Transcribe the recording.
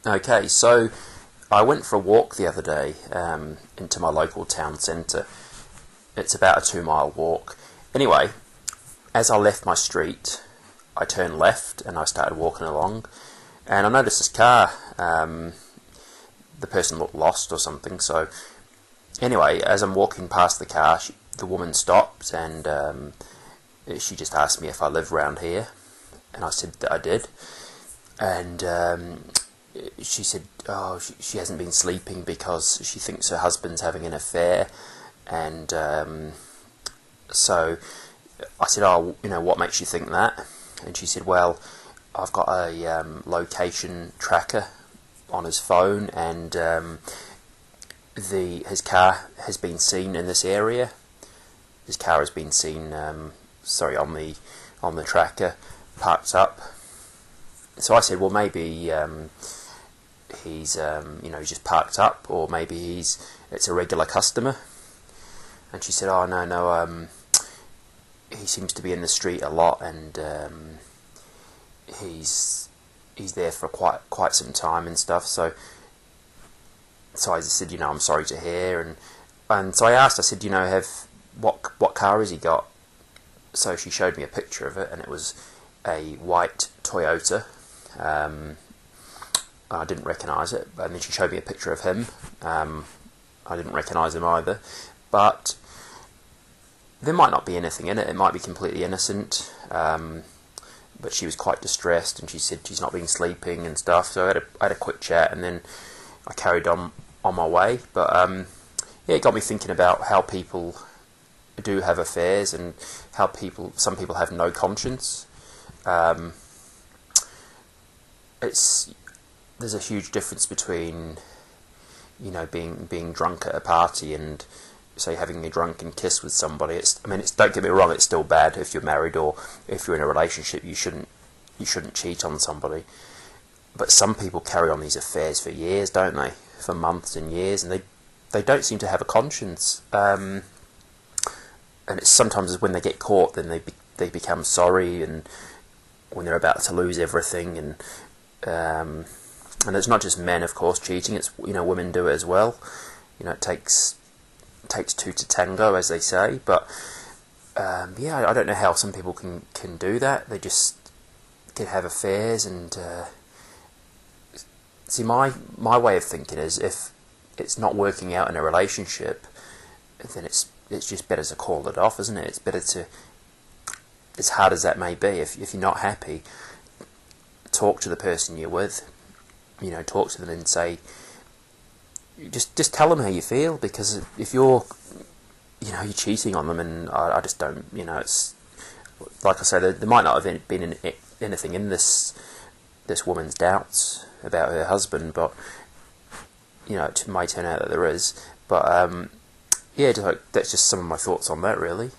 Okay, so I went for a walk the other day into my local town centre. It's about a 2 mile walk. Anyway, as I left my street, I turned left and I started walking along, and I noticed this car. The person looked lost or something. So anyway, as I'm walking past the car, the woman stopped and she just asked me if I live around here, and I said that I did. And she said, oh, she hasn't been sleeping because she thinks her husband's having an affair. And so I said, oh, what makes you think that? And she said, well, I've got a location tracker on his phone, and his car has been seen in this area. His car has been seen, on the tracker, parked up. So I said, well, maybe he's just parked up, or maybe it's a regular customer. And she said, oh, no, he seems to be in the street a lot, and he's there for quite some time and stuff. So I just said, I'm sorry to hear, and so I asked, I said, what car has he got? So she showed me a picture of it, and it was a white Toyota. I didn't recognise it, and then she showed me a picture of him. I didn't recognise him either, but there might not be anything in it. It might be completely innocent, but she was quite distressed, and she said she's not been sleeping and stuff. So I had a quick chat, and then I carried on my way. But it got me thinking about how people do have affairs, and how some people have no conscience. There's a huge difference between being drunk at a party and, say, having a drunken kiss with somebody. Don't get me wrong, it's still bad if you're married, or if you're in a relationship. You shouldn't cheat on somebody. But some people carry on these affairs for years, don't they? For months and years, and they don't seem to have a conscience. And it's sometimes when they get caught, then they become sorry, and when they're about to lose everything. And it's not just men, of course, cheating. It's women do it as well. It takes two to tango, as they say. But I don't know how some people can do that. They just can have affairs. And see, my way of thinking is, if it's not working out in a relationship, then it's just better to call it off, isn't it? It's better to, as hard as that may be, if you're not happy, talk to the person you're with. Talk to them and say, just tell them how you feel, because if you're cheating on them, and I just don't, it's like I say, there might not have been anything in this woman's doubts about her husband, but it might turn out that there is. But that's just some of my thoughts on that, really.